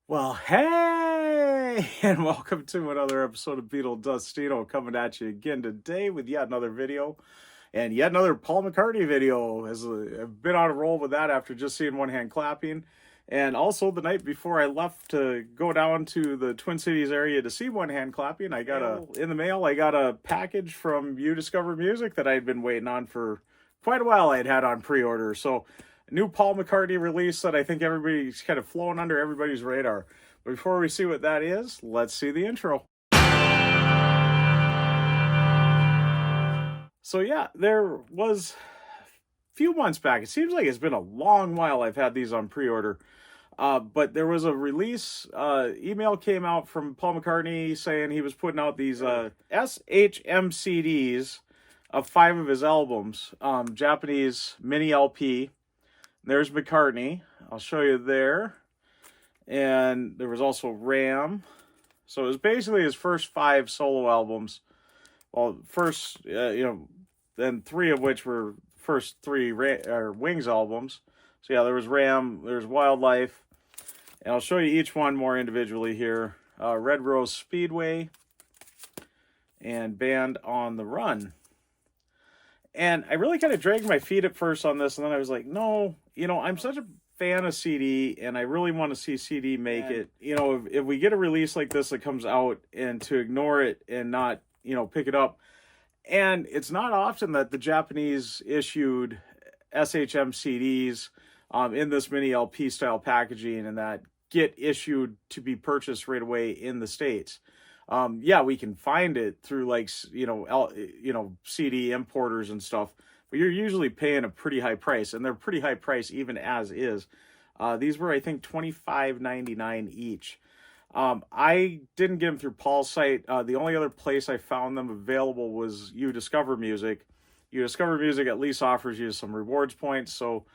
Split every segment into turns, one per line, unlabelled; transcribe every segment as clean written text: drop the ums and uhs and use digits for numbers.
Well, hey, and welcome to another episode of Beetle Dustino coming at you again today with yet another video and yet another Paul McCartney video. As I've been on a roll with that after just seeing One Hand Clapping, and also the night before I left to go down to the Twin Cities area to see One Hand Clapping, I got in the mail. I got a package from You Discover Music that I'd been waiting on for quite a while. I'd had on pre-order, so new Paul McCartney release that I think everybody's kind of flown under everybody's radar. But before we see what that is, let's see the intro. So yeah, there was a few months back. It seems like it's been a long while I've had these on pre-order. But there was a release, email came out from Paul McCartney saying he was putting out these SHM-CDs of 5 of his albums, Japanese mini LP. There's McCartney. I'll show you there. And there was also Ram. So it was basically his first 5 solo albums. Well, first, then 3 of which were first 3 Wings albums. So yeah, there was Ram, there's Wildlife. And I'll show you each one more individually here. Red Rose Speedway and Band on the Run. And I really kind of dragged my feet at first on this, and then I was like, no, I'm such a fan of CD, and I really want to see CD make it. If we get a release like this that comes out, and to ignore it and not, pick it up. And it's not often that the Japanese issued SHM CDs in this mini LP style packaging and that get issued to be purchased right away in the States. Yeah, we can find it through CD importers and stuff, but you're usually paying a pretty high price, and they're pretty high price even as is. These were, I think, $25.99 each. I didn't get them through Paul's site. The only other place I found them available was You Discover Music. You Discover Music at least offers you some rewards points, so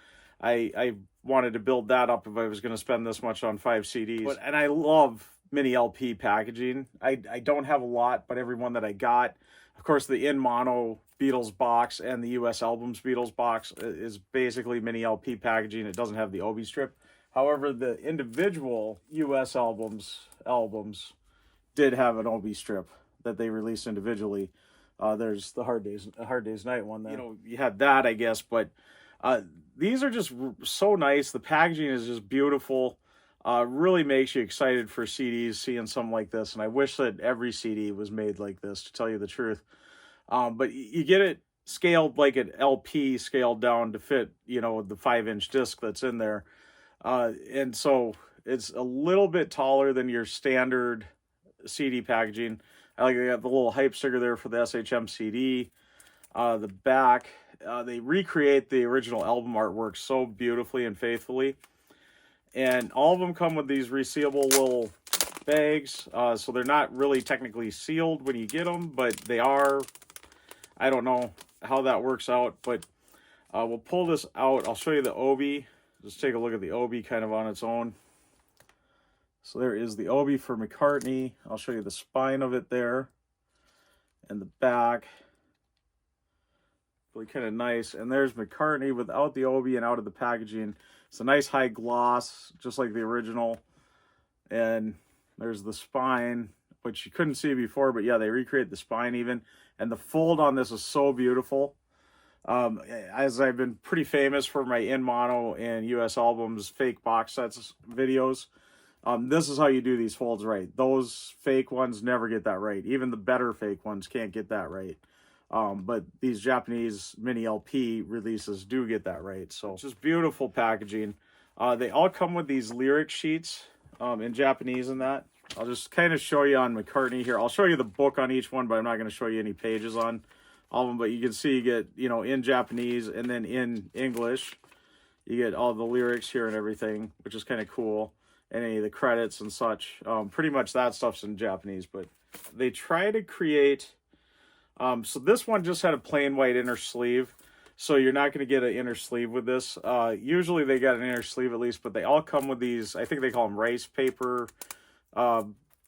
I wanted to build that up if I was going to spend this much on 5 CDs. And I love mini LP packaging. I don't have a lot, but every one that I got, of course, the in mono Beatles box and the US albums Beatles box is basically mini LP packaging. It doesn't have the Obi strip. However, the individual US albums did have an Obi strip that they released individually. There's the Hard Day's Night one that you had that, I guess, but these are just so nice. The packaging is just beautiful. Really makes you excited for CDs, seeing something like this. And I wish that every CD was made like this, to tell you the truth. But you get it scaled like an LP, scaled down to fit, the 5-inch disc that's in there. And so it's a little bit taller than your standard CD packaging. I got the little hype sticker there for the SHM-CD. The back, they recreate the original album artwork so beautifully and faithfully. And all of them come with these resealable little bags. So they're not really technically sealed when you get them, but they are. I don't know how that works out, but we'll pull this out. I'll show you the Obi. Just take a look at the Obi kind of on its own. So there is the Obi for McCartney. I'll show you the spine of it there. And the back. Really kind of nice. And there's McCartney without the Obi and out of the packaging. It's a nice high gloss, just like the original. And there's the spine, which you couldn't see before, but yeah, they recreate the spine even. And the fold on this is so beautiful. As I've been pretty famous for my in mono and US albums fake box sets videos, this is how you do these folds right. Those fake ones never get that right. Even the better fake ones can't get that right. But these Japanese mini LP releases do get that right. So it's just beautiful packaging. They all come with these lyric sheets in Japanese and that. I'll just kind of show you on McCartney here. I'll show you the book on each one, but I'm not going to show you any pages on all of them. But you can see you get, in Japanese and then in English. You get all the lyrics here and everything, which is kind of cool. And any of the credits and such. Pretty much that stuff's in Japanese, but they try to create... so this one just had a plain white inner sleeve, so you're not going to get an inner sleeve with this. Usually they got an inner sleeve at least, but they all come with these, I think they call them rice paper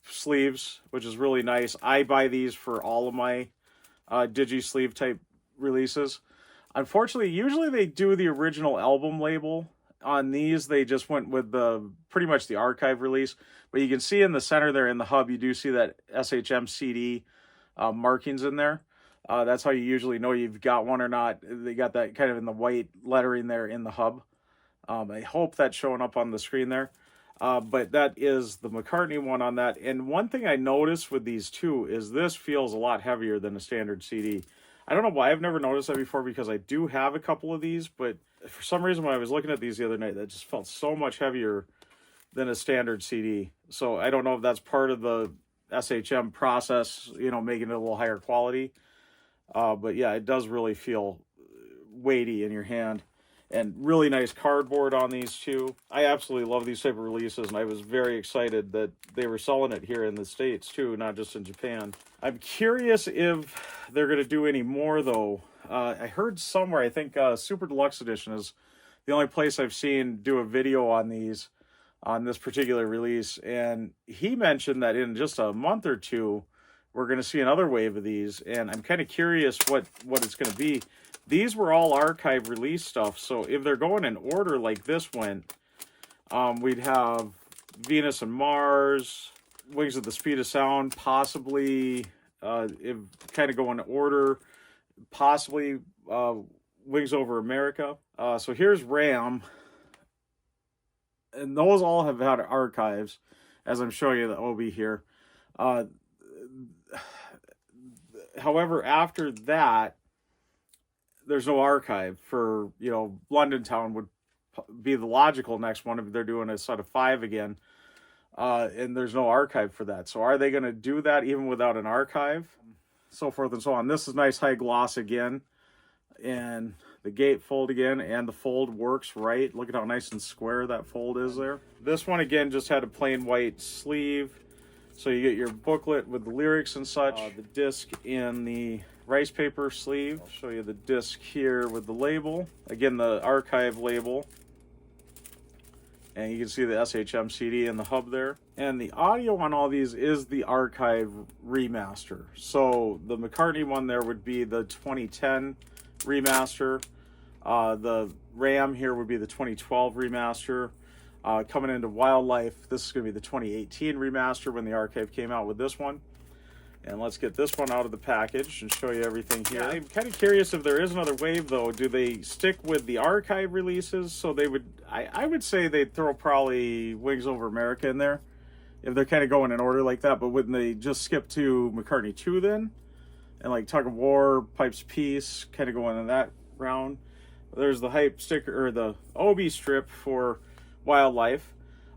sleeves, which is really nice. I buy these for all of my digi-sleeve type releases. Unfortunately, usually they do the original album label on these, they just went with the pretty much the archive release. But you can see in the center there in the hub, you do see that SHM-CD markings in there. That's how you usually know you've got one or not. They got that kind of in the white lettering there in the hub. I hope that's showing up on the screen there. But that is the McCartney one on that. And one thing I noticed with these two is this feels a lot heavier than a standard CD. I don't know why I've never noticed that before, because I do have a couple of these, but for some reason when I was looking at these the other night, that just felt so much heavier than a standard CD. So I don't know if that's part of the SHM process, you know, making it a little higher quality. But yeah, it does really feel weighty in your hand. And really nice cardboard on these too. I absolutely love these type of releases, and I was very excited that they were selling it here in the States too, not just in Japan. I'm curious if they're going to do any more though. I heard somewhere, I think Super Deluxe Edition is the only place I've seen do a video on these, on this particular release. And he mentioned that in just a month or two, we're going to see another wave of these. And I'm kind of curious what it's going to be. These were all archive release stuff, so if they're going in order like this went, we'd have Venus and Mars, Wings of the Speed of Sound, possibly, if kind of go in order, possibly Wings Over America. So here's Ram, and those all have had archives, as I'm showing you the OB here. However, after that, there's no archive for, you know, London Town would be the logical next one if they're doing a set of 5 again. And there's no archive for that. So are they going to do that even without an archive? So forth and so on. This is nice high gloss again. And the gate fold again. And the fold works right. Look at how nice and square that fold is there. This one again just had a plain white sleeve. So you get your booklet with the lyrics and such. The disc in the rice paper sleeve. I'll show you the disc here with the label. Again, the archive label. And you can see the SHM-CD in the hub there. And the audio on all these is the archive remaster. So the McCartney one there would be the 2010 remaster. The Ram here would be the 2012 remaster. Coming into Wildlife, this is going to be the 2018 remaster when the archive came out with this one. And let's get this one out of the package and show you everything here. Yeah, I'm kind of curious if there is another wave, though. Do they stick with the archive releases? So they would, I would say they'd throw probably Wings Over America in there, if they're kind of going in order like that. But wouldn't they just skip to McCartney 2 then? And like Tug of War, Pipes Peace, kind of going in that round. There's the hype sticker, or the OB strip for Wildlife.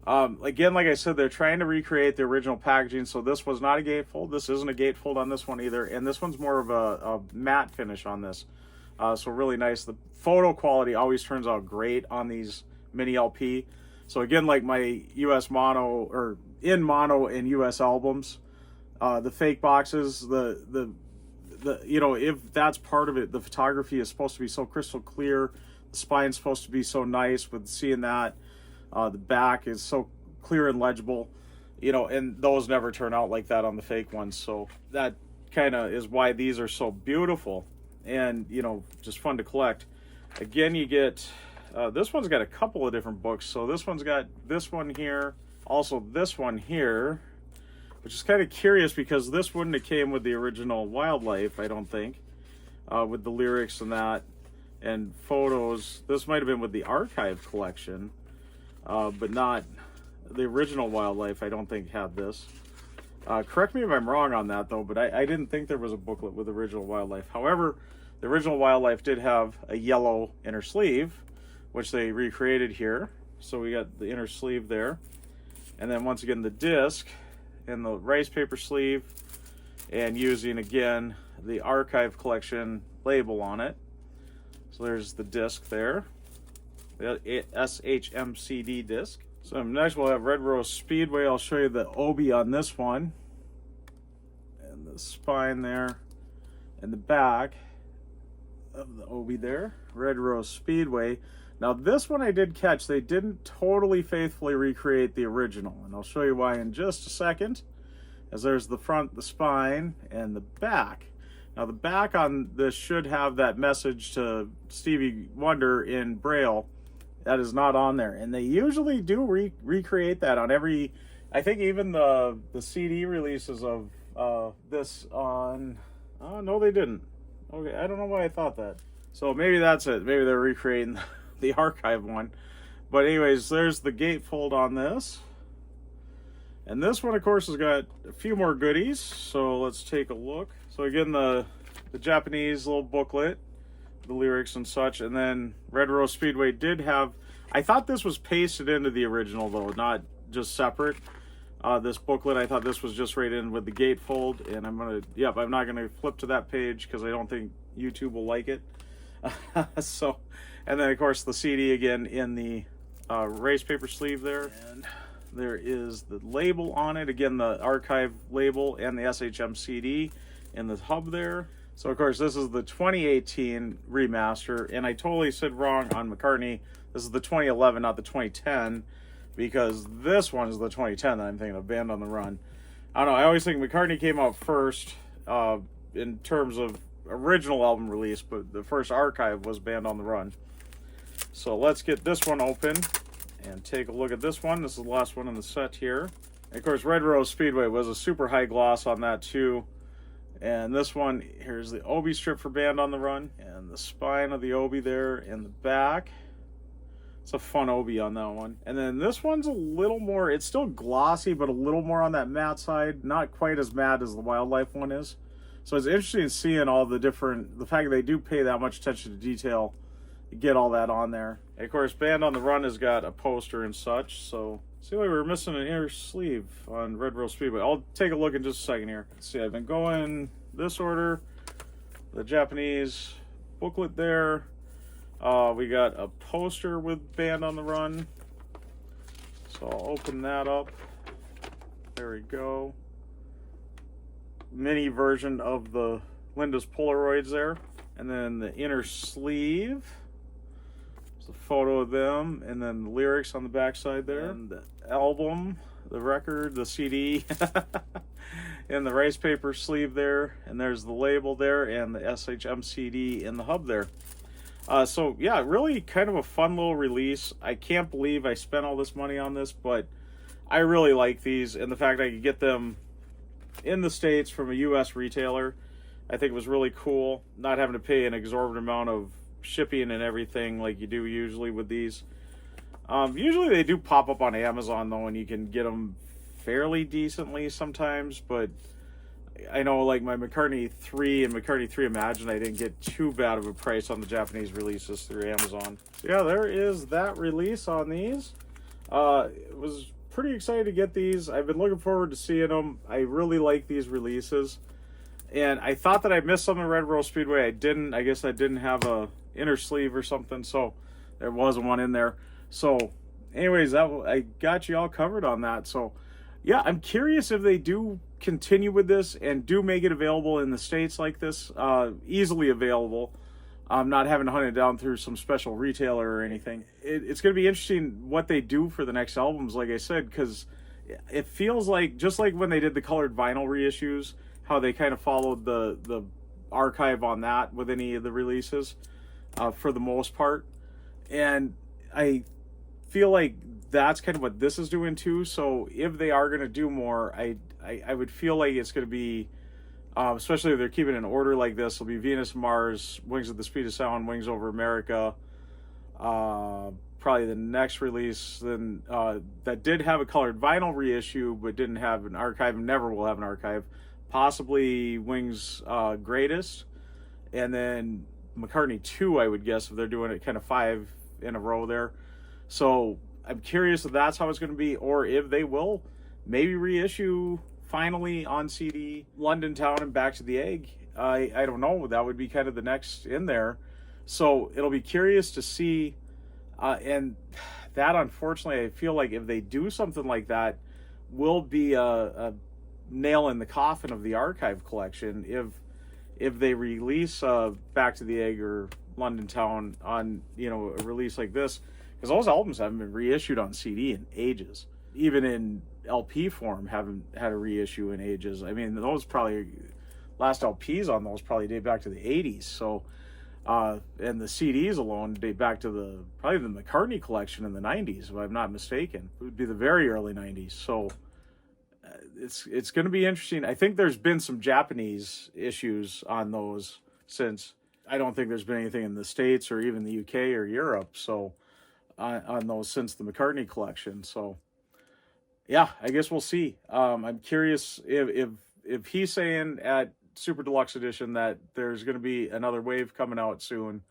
Again, like I said, they're trying to recreate the original packaging, so this was not a gatefold. This isn't a gatefold on this one either, and this one's more of a matte finish on this. So really nice. The photo quality always turns out great on these mini LP. So again, like my US mono, or in mono and US albums, the fake boxes, the you know, if that's part of it, the photography is supposed to be so crystal clear. The spine's supposed to be so nice with seeing that. The back is so clear and legible, you know, and those never turn out like that on the fake ones. So that kind of is why these are so beautiful and, you know, just fun to collect. Again, you get, this one's got a couple of different books. So this one's got this one here, also this one here, which is kind of curious because this wouldn't have came with the original Wildlife, I don't think, with the lyrics and that and photos. This might have been with the archive collection. But not the original Wildlife. I don't think had this. Correct me if I'm wrong on that though, but I didn't think there was a booklet with original Wildlife. However, the original Wildlife did have a yellow inner sleeve, which they recreated here. So we got the inner sleeve there. And then once again, the disc and the rice paper sleeve, and using again the archive collection label on it. So there's the disc there. The SHM-CD disc. So next we'll have Red Rose Speedway. I'll show you the OB on this one. And the spine there. And the back of the OB there. Red Rose Speedway. Now this one I did catch. They didn't totally faithfully recreate the original. And I'll show you why in just a second. As there's the front, the spine, and the back. Now the back on this should have that message to Stevie Wonder in Braille That is not on there, and they usually do recreate that on every. I think even the CD releases of this on. Oh no, they didn't. Okay, I don't know why I thought that. So maybe that's it. Maybe they're recreating the archive one. But anyways, there's the gatefold on this. And this one, of course, has got a few more goodies. So let's take a look. So again, the Japanese little booklet, the lyrics and such. And then Red Rose Speedway did have... I thought this was pasted into the original, though, not just separate. This booklet, I thought this was just right in with the gatefold. And I'm going to... Yep, I'm not going to flip to that page because I don't think YouTube will like it. So, and then, of course, the CD again in the race paper sleeve there. And there is the label on it. Again, the archive label and the SHM-CD in the hub there. So, of course, this is the 2018 remaster. And I totally said wrong on McCartney. This is the 2011, not the 2010. Because this one is the 2010 that I'm thinking of, Band on the Run. I don't know. I always think McCartney came out first in terms of original album release. But the first archive was Band on the Run. So let's get this one open and take a look at this one. This is the last one in the set here. And of course, Red Rose Speedway was a super high gloss on that too. And this one, here's the obi strip for Band on the Run. And the spine of the obi there in the back. It's a fun obi on that one. And then this one's a little more, it's still glossy, but a little more on that matte side. Not quite as matte as the Wildlife one is. So it's interesting seeing all the different, the fact that they do pay that much attention to detail, get all that on there. And of course, Band on the Run has got a poster and such, so seems like we're missing an inner sleeve on Red Rose Speedway. I'll take a look in just a second here. Let's see, I've been going this order, the Japanese booklet there. We got a poster with Band on the Run, so I'll open that up. There we go. Mini version of the Linda's Polaroids there. And then the inner sleeve. A photo of them, and then the lyrics on the back side there, and the album, the record, the CD, and the rice paper sleeve there, and there's the label there, and the SHM-CD in the hub there. So yeah, really kind of a fun little release. I can't believe I spent all this money on this, but I really like these, and the fact I could get them in the States from a US retailer, I think it was really cool, not having to pay an exorbitant amount of shipping and everything like you do usually with these. Usually they do pop up on Amazon though, and you can get them fairly decently sometimes, but I know like my McCartney 3 and McCartney 3 Imagine, I didn't get too bad of a price on the Japanese releases through Amazon. So yeah, there is that release on these. It was pretty excited to get these. I've been looking forward to seeing them. I really like these releases. And I thought that I missed some in Red Rose Speedway. I didn't. I guess I didn't have a inner sleeve or something, so there wasn't one in there. So anyways, I got you all covered on that. So yeah, I'm curious if they do continue with this and do make it available in the States like this, easily available. Not having to hunt it down through some special retailer or anything. It's going to be interesting what they do for the next albums, like I said, because it feels like, just like when they did the colored vinyl reissues, how they kind of followed the archive on that with any of the releases for the most part. And I feel like that's kind of what this is doing too. So if they are going to do more, I would feel like it's going to be, especially if they're keeping an order like this, it'll be Venus, Mars, Wings at the Speed of Sound, Wings Over America. Probably the next release then that did have a colored vinyl reissue but didn't have an archive, and never will have an archive. Possibly Wings Greatest, and then McCartney 2, I would guess, if they're doing it kind of 5 in a row there. So I'm curious if that's how it's going to be, or if they will maybe reissue finally on CD London Town and Back to the Egg. I don't know. That would be kind of the next in there. So it'll be curious to see. And that, unfortunately, I feel like if they do something like that, will be a nail in the coffin of the archive collection if they release Back to the Egg or London Town on, you know, a release like this, because those albums haven't been reissued on CD in ages. Even in LP form, haven't had a reissue in ages. I mean, those probably, last LPs on those probably date back to the 80s. So And the CDs alone date back to probably the McCartney collection in the 90s, if I'm not mistaken. It would be the very early 90s. So it's going to be interesting. I think there's been some Japanese issues on those since. I don't think there's been anything in the States or even the UK or Europe. So on those since the McCartney collection. So yeah, I guess we'll see. I'm curious if he's saying at Super Deluxe Edition that there's going to be another wave coming out soon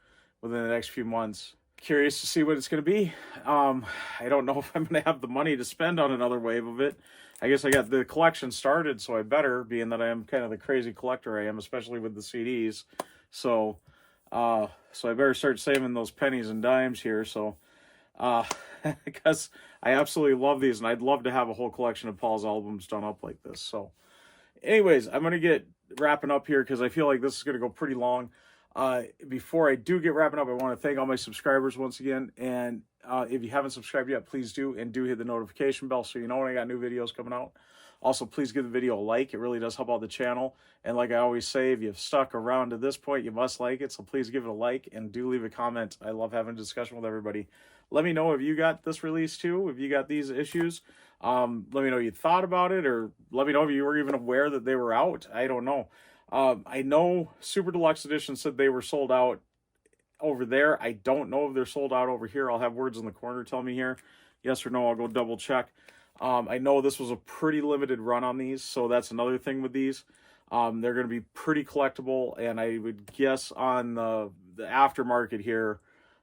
within the next few months. Curious to see what it's going to be. I don't know if I'm going to have the money to spend on another wave of it. I guess I got the collection started, so I better, being that I am kind of the crazy collector I am, especially with the CDs. So I better start saving those pennies and dimes here. So, because I absolutely love these, and I'd love to have a whole collection of Paul's albums done up like this. So, anyways, I'm going to get wrapping up here because I feel like this is going to go pretty long. Before I do get wrapping up, I want to thank all my subscribers once again. And if you haven't subscribed yet, please do. And do hit the notification bell so you know when I got new videos coming out. Also, please give the video a like. It really does help out the channel. And like I always say, if you've stuck around to this point, you must like it. So please give it a like and do leave a comment. I love having a discussion with everybody. Let me know if you got this release too, if you got these issues. Let me know you thought about it, or let me know if you were even aware that they were out. I don't know. I know Super Deluxe Edition said they were sold out over there. I don't know if they're sold out over here. I'll have words in the corner tell me here. Yes or no, I'll go double check. I know this was a pretty limited run on these, so that's another thing with these. They're going to be pretty collectible, and I would guess on the aftermarket here,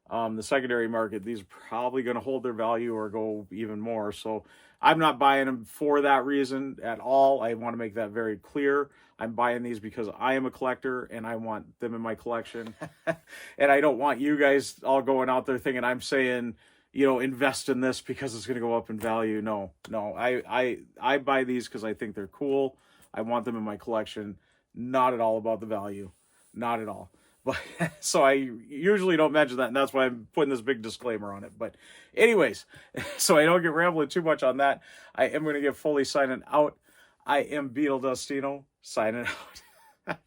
the secondary market, these are probably going to hold their value or go even more. So I'm not buying them for that reason at all. I want to make that very clear. I'm buying these because I am a collector and I want them in my collection. And I don't want you guys all going out there thinking I'm saying, invest in this because it's going to go up in value. No, I buy these because I think they're cool. I want them in my collection. Not at all about the value. Not at all. But so I usually don't mention that, and that's why I'm putting this big disclaimer on it. But anyways, so I don't get rambling too much on that, I am going to get fully signing out. I am Beetle Dustino, signing out.